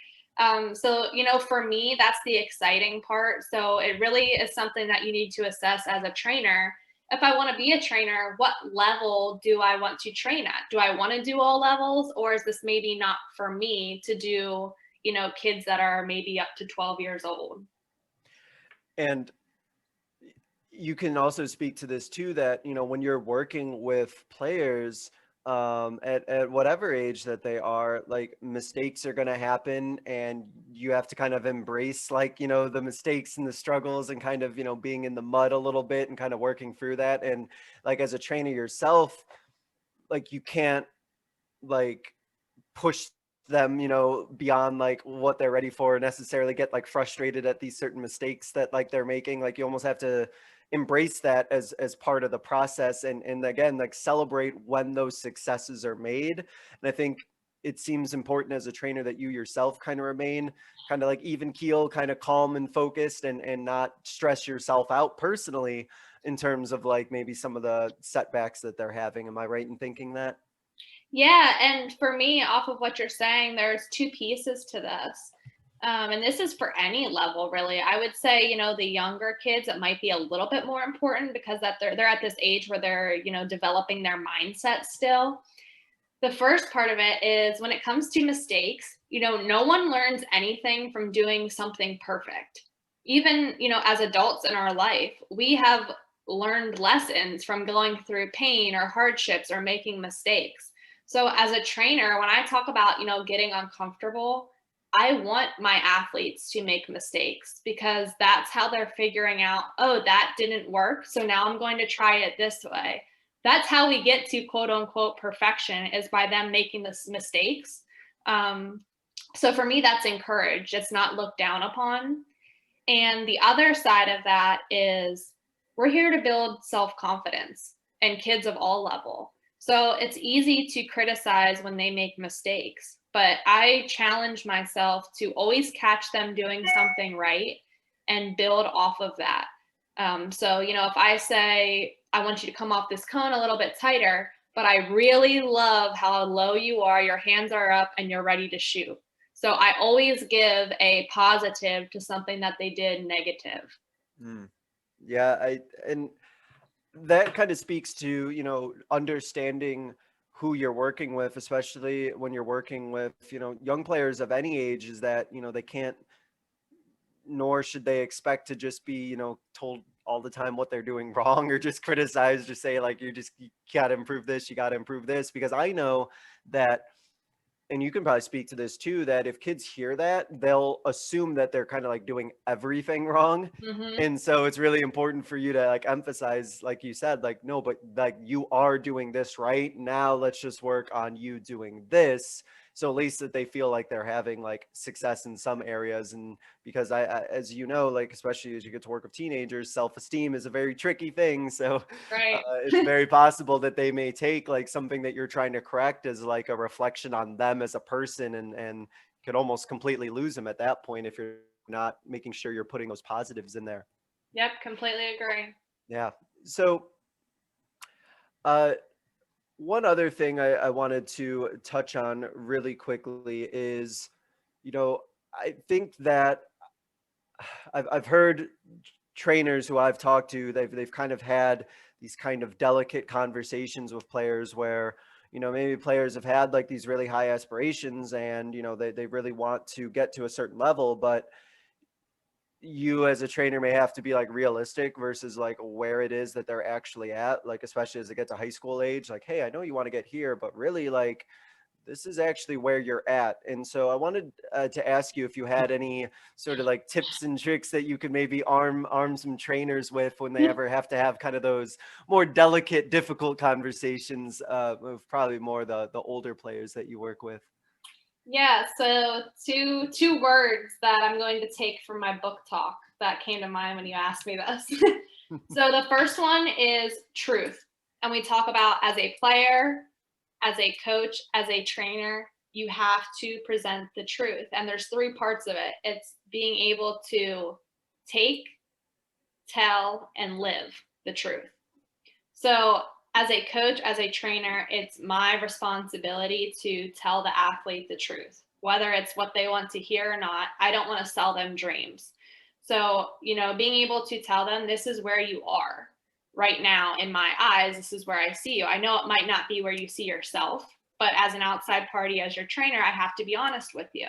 So, for me, that's the exciting part. So it really is something that you need to assess as a trainer. If I want to be a trainer, what level do I want to train at? Do I want to do all levels, or is this maybe not for me to do, kids that are maybe up to 12 years old? And you can also speak to this too, that, when you're working with players at whatever age that they are, mistakes are going to happen, and you have to kind of embrace the mistakes and the struggles, and kind of, being in the mud a little bit and kind of working through that. And as a trainer yourself, you can't push them, beyond what they're ready for, necessarily get frustrated at these certain mistakes that they're making. You almost have to embrace that as part of the process, and again, celebrate when those successes are made. And I think it seems important as a trainer that you yourself kind of remain kind of even keel, kind of calm and focused, and not stress yourself out personally in terms of maybe some of the setbacks that they're having. Am I right in thinking that? Yeah. And for me, off of what you're saying, there's two pieces to this. And this is for any level, really. I would say, the younger kids, it might be a little bit more important, because that they're at this age where they're, developing their mindset still. The first part of it is, when it comes to mistakes, no one learns anything from doing something perfect. Even, as adults in our life, we have learned lessons from going through pain or hardships or making mistakes. So as a trainer, when I talk about, getting uncomfortable, I want my athletes to make mistakes because that's how they're figuring out, oh, that didn't work. So now I'm going to try it this way. That's how we get to quote unquote perfection, is by them making the mistakes. So for me, that's encouraged. It's not looked down upon. And the other side of that is we're here to build self-confidence in kids of all level. So it's easy to criticize when they make mistakes, but I challenge myself to always catch them doing something right and build off of that. So, if I say, I want you to come off this cone a little bit tighter, but I really love how low you are, your hands are up and you're ready to shoot. So I always give a positive to something that they did negative. Yeah, and that kind of speaks to, understanding who you're working with, especially when you're working with, young players of any age, is that, they can't, nor should they expect to just be, told all the time what they're doing wrong, or just criticized, just say like, you got to improve this, you got to improve this. Because I know that, and you can probably speak to this too, that if kids hear that, they'll assume that they're kind of like doing everything wrong. Mm-hmm. And so it's really important for you to like emphasize, like you said, like, no, but like you are doing this right now. Let's just work on you doing this. So at least that they feel like they're having like success in some areas. And because as you know, like, especially as you get to work with teenagers, self-esteem is a very tricky thing. So Right. it's very possible that they may take like something that you're trying to correct as like a reflection on them as a person, and could almost completely lose them at that point if you're not making sure you're putting those positives in there. Yep, completely agree. Yeah. So one other thing I wanted to touch on really quickly is, I think that I've heard trainers who I've talked to, they've kind of had these kind of delicate conversations with players where, maybe players have had like these really high aspirations, and, they really want to get to a certain level, but you as a trainer may have to be like realistic versus like where it is that they're actually at, like especially as they get to high school age, like, hey, I know you want to get here, but really like this is actually where you're at. And so I wanted to ask you if you had any sort of like tips and tricks that you could maybe arm some trainers with when they ever have to have kind of those more delicate, difficult conversations with probably more the older players that you work with. Yeah, so two words that I'm going to take from my book talk that came to mind when you asked me this. So the first one is truth. And we talk about, as a player, as a coach, as a trainer, you have to present the truth. And there's three parts of it. It's being able to take, tell, and live the truth. So as a coach, as a trainer, it's my responsibility to tell the athlete the truth, whether it's what they want to hear or not. I don't want to sell them dreams. So, being able to tell them, this is where you are right now in my eyes. This is where I see you. I know it might not be where you see yourself, but as an outside party, as your trainer, I have to be honest with you.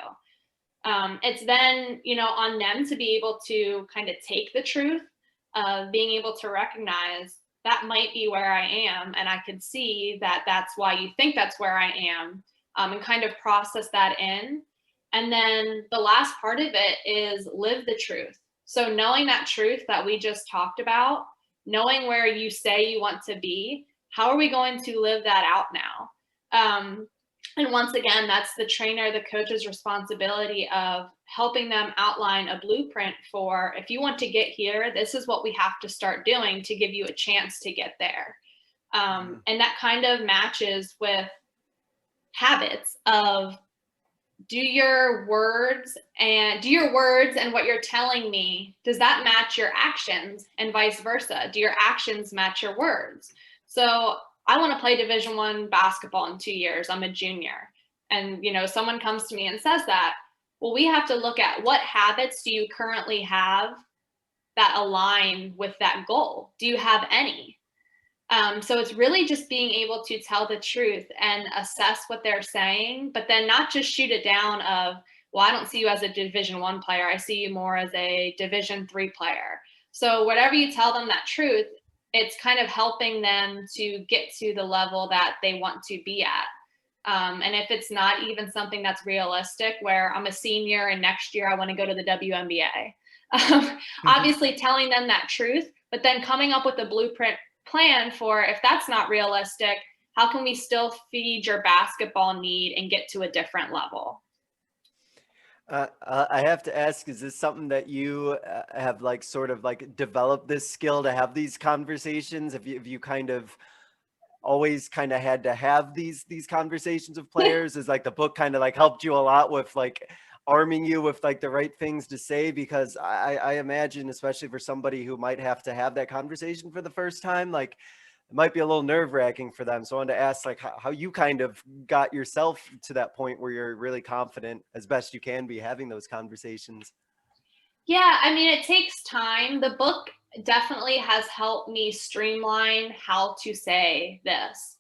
It's then, on them to be able to kind of take the truth of being able to recognize that might be where I am, and I could see that that's why you think that's where I am, and kind of process that in. And then the last part of it is live the truth. So knowing that truth that we just talked about, knowing where you say you want to be, how are we going to live that out now? And once again, that's the trainer, the coach's responsibility of helping them outline a blueprint for, if you want to get here, this is what we have to start doing to give you a chance to get there. And that kind of matches with habits of, do your words and what you're telling me, does that match your actions, and vice versa? Do your actions match your words? So I want to play Division I basketball in 2 years. I'm a junior. And, someone comes to me and says that, well, we have to look at what habits do you currently have that align with that goal? Do you have any? So it's really just being able to tell the truth and assess what they're saying, but then not just shoot it down of, well, I don't see you as a Division 1 player. I see you more as a Division 3 player. So whatever you tell them that truth, it's kind of helping them to get to the level that they want to be at. And if it's not even something that's realistic, where I'm a senior and next year I want to go to the WNBA, obviously telling them that truth, but then coming up with a blueprint plan for, if that's not realistic, how can we still feed your basketball need and get to a different level? I have to ask, is this something that you have like sort of like developed this skill to have these conversations? Have you kind of always kind of had to have these conversations with players? Is like the book kind of like helped you a lot with like arming you with like the right things to say? Because I imagine, especially for somebody who might have to have that conversation for the first time, like it might be a little nerve wracking for them. So I wanted to ask like how you kind of got yourself to that point where you're really confident as best you can be having those conversations. Yeah, I mean, it takes time. The book definitely has helped me streamline how to say this,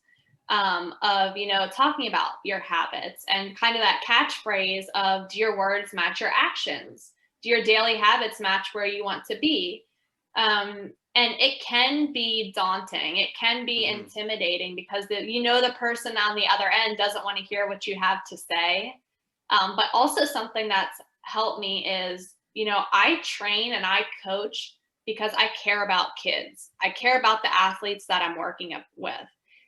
of, talking about your habits and kind of that catchphrase of, do your words match your actions? Do your daily habits match where you want to be? And it can be daunting. It can be Hmm. intimidating because the person on the other end doesn't want to hear what you have to say. But also something that's helped me is, I train and I coach because I care about kids. I care about the athletes that I'm working with.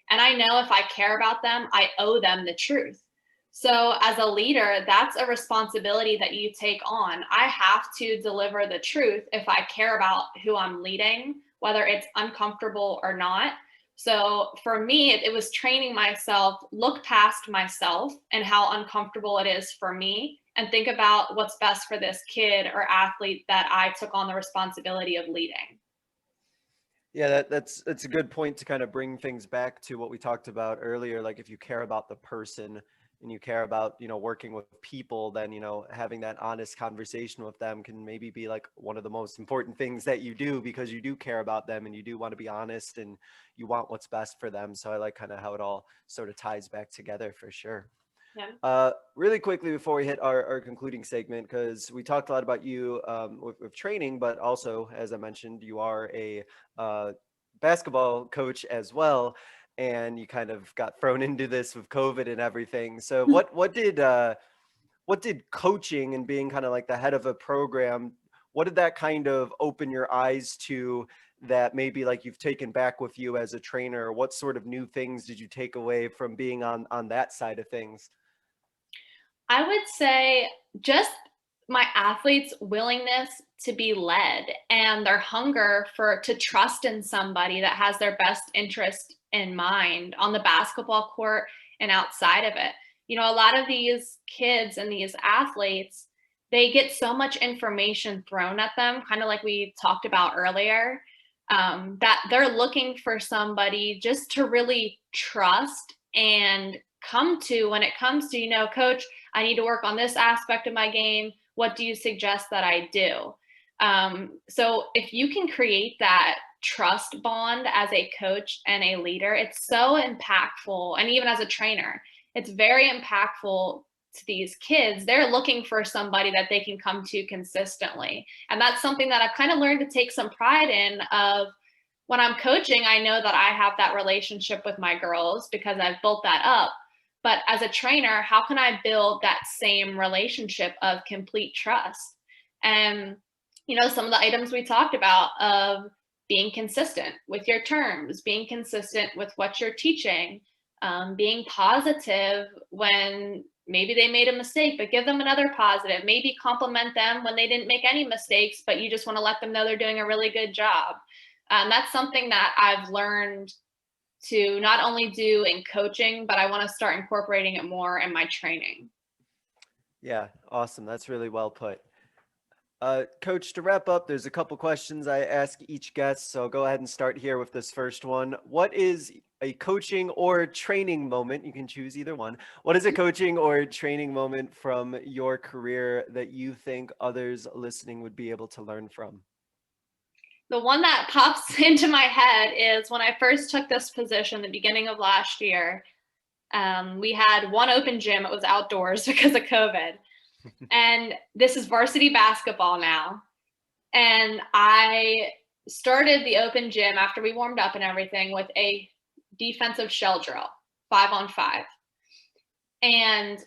And I know if I care about them, I owe them the truth. So, as a leader, that's a responsibility that you take on. I have to deliver the truth if I care about who I'm leading, whether it's uncomfortable or not. So for me, it was training myself, look past myself and how uncomfortable it is for me, and think about what's best for this kid or athlete that I took on the responsibility of leading. Yeah, that's a good point to kind of bring things back to what we talked about earlier. Like if you care about the person and you care about, working with people, then, having that honest conversation with them can maybe be like one of the most important things that you do, because you do care about them and you do want to be honest and you want what's best for them. So I like kind of how it all sort of ties back together for sure. Yeah. Really quickly before we hit our concluding segment, because we talked a lot about you with training, but also, as I mentioned, you are a uh, basketball coach as well, and you kind of got thrown into this with COVID and everything. So, what did coaching and being kind of like the head of a program, what did that kind of open your eyes to? That maybe like you've taken back with you as a trainer? What sort of new things did you take away from being on that side of things? I would say just my athletes' willingness to be led and their hunger to trust in somebody that has their best interest in mind on the basketball court and outside of it. A lot of these kids and these athletes, they get so much information thrown at them, kind of like we talked about earlier, that they're looking for somebody just to really trust and come to when it comes to, coach, I need to work on this aspect of my game. What do you suggest that I do? So if you can create that trust bond as a coach and a leader, it's so impactful. And even as a trainer, it's very impactful to these kids. They're looking for somebody that they can come to consistently. And that's something that I've kind of learned to take some pride in of, when I'm coaching, I know that I have that relationship with my girls because I've built that up. But as a trainer, how can I build that same relationship of complete trust? And, some of the items we talked about of being consistent with your terms, being consistent with what you're teaching, being positive when maybe they made a mistake, but give them another positive, maybe compliment them when they didn't make any mistakes, but you just want to let them know they're doing a really good job. That's something that I've learned to not only do in coaching, but I want to start incorporating it more in my training. Yeah, awesome. That's really well put. Coach, to wrap up, there's a couple questions I ask each guest, so I'll go ahead and start here with this first one. What is a coaching or training moment? You can choose either one. What is a coaching or training moment from your career that you think others listening would be able to learn from? The one that pops into my head is when I first took this position, the beginning of last year. We had one open gym. It was outdoors because of COVID. And this is varsity basketball now. And I started the open gym after we warmed up and everything with a defensive shell drill, 5-on-5. And,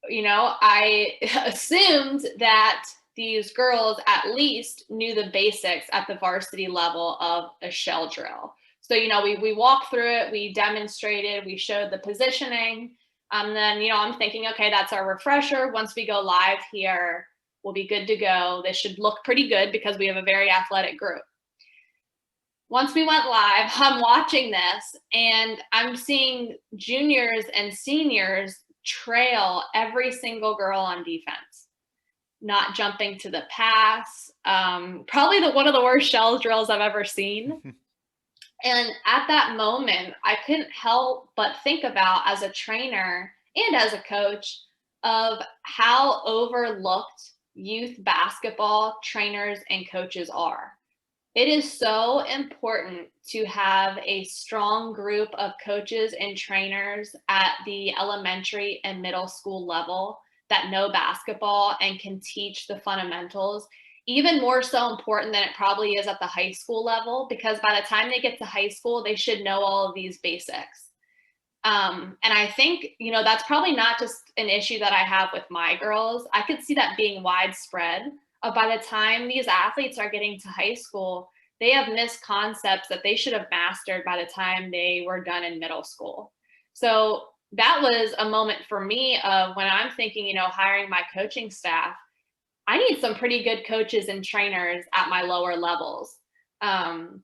I assumed that these girls at least knew the basics at the varsity level of a shell drill. So, we walked through it, we demonstrated, we showed the positioning. Then, I'm thinking, okay, that's our refresher. Once we go live here, we'll be good to go. This should look pretty good because we have a very athletic group. Once we went live, I'm watching this and I'm seeing juniors and seniors trail every single girl on defense, not jumping to the pass. Probably one of the worst shell drills I've ever seen. And at that moment, I couldn't help but think about, as a trainer and as a coach, of how overlooked youth basketball trainers and coaches are. It is so important to have a strong group of coaches and trainers at the elementary and middle school level that know basketball and can teach the fundamentals. Even more so important than it probably is at the high school level, because by the time they get to high school, they should know all of these basics. And I think, that's probably not just an issue that I have with my girls. I could see that being widespread. By the time these athletes are getting to high school, they have missed concepts that they should have mastered by the time they were done in middle school. So that was a moment for me of when I'm thinking, hiring my coaching staff, I need some pretty good coaches and trainers at my lower levels. And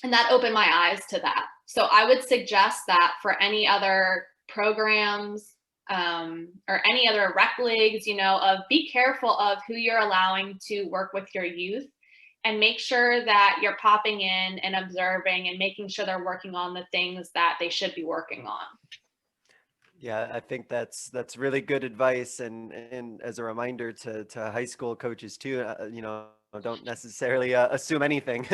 that opened my eyes to that. So I would suggest that for any other programs or any other rec leagues, of be careful of who you're allowing to work with your youth, and make sure that you're popping in and observing and making sure they're working on the things that they should be working on. Yeah, I think that's really good advice, and as a reminder to high school coaches too, don't necessarily assume anything.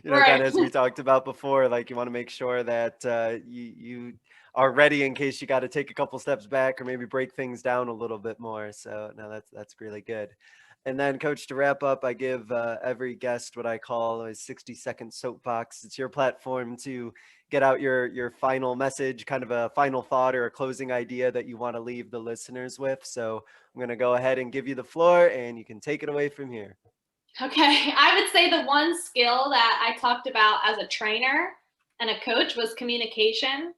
Right. Kind of as we talked about before, like you want to make sure that you are ready in case you got to take a couple steps back or maybe break things down a little bit more. So no, that's really good. And then, Coach, to wrap up, I give every guest what I call a 60-second soapbox. It's your platform to get out your final message, kind of a final thought or a closing idea that you want to leave the listeners with. So I'm going to go ahead and give you the floor, and you can take it away from here. Okay, I would say the one skill that I talked about as a trainer and a coach was communication.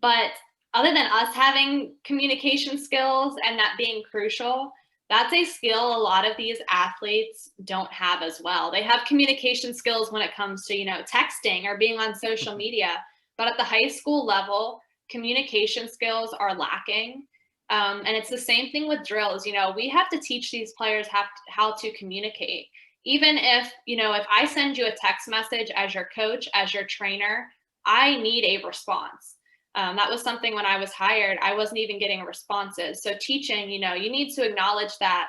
But other than us having communication skills and that being crucial, that's a skill a lot of these athletes don't have as well. They have communication skills when it comes to, texting or being on social media. But at the high school level, communication skills are lacking. And it's the same thing with drills. We have to teach these players how to communicate. Even if I send you a text message as your coach, as your trainer, I need a response. That was something when I was hired, I wasn't even getting responses. So teaching, you need to acknowledge that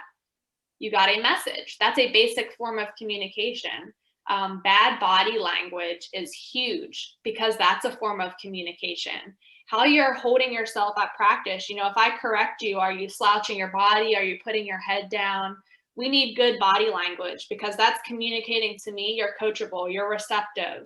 you got a message. That's a basic form of communication. Bad body language is huge because that's a form of communication. How you're holding yourself at practice, if I correct you, are you slouching your body? Are you putting your head down? We need good body language because that's communicating to me you're coachable, you're receptive.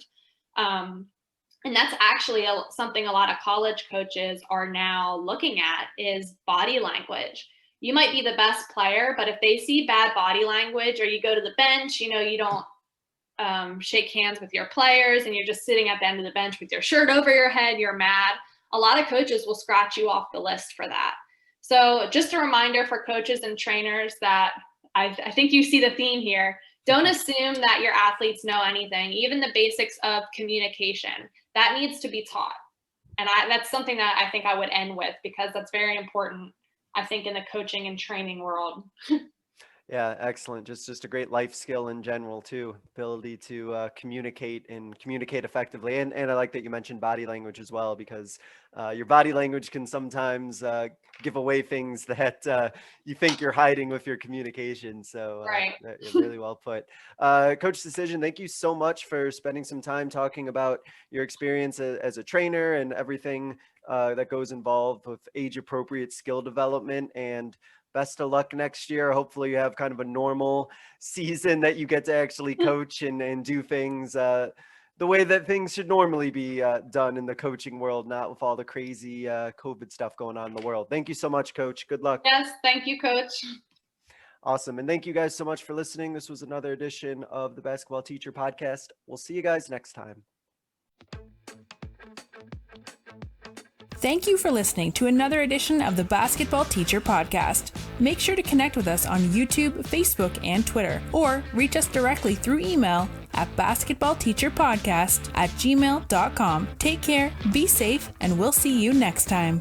And that's actually something a lot of college coaches are now looking at is body language. You might be the best player, but if they see bad body language or you go to the bench, you don't shake hands with your players and you're just sitting at the end of the bench with your shirt over your head, you're mad. A lot of coaches will scratch you off the list for that. So just a reminder for coaches and trainers that I think you see the theme here. Don't assume that your athletes know anything, even the basics of communication. That needs to be taught. And that's something that I think I would end with because that's very important, I think, in the coaching and training world. Yeah, excellent. Just a great life skill in general too. Ability to communicate and communicate effectively. And I like that you mentioned body language as well, because your body language can sometimes give away things that you think you're hiding with your communication. So Right. really well put. Coach Stasyszyn, thank you so much for spending some time talking about your experience as a trainer and everything that goes involved with age appropriate skill development. And best of luck next year. Hopefully you have kind of a normal season that you get to actually coach and do things the way that things should normally be done in the coaching world, not with all the crazy COVID stuff going on in the world. Thank you so much, Coach. Good luck. Yes, thank you, Coach. Awesome. And thank you guys so much for listening. This was another edition of the Basketball Teacher Podcast. We'll see you guys next time. Thank you for listening to another edition of the Basketball Teacher Podcast. Make sure to connect with us on YouTube, Facebook, and Twitter, or reach us directly through email at basketballteacherpodcast@gmail.com. Take care, be safe, and we'll see you next time.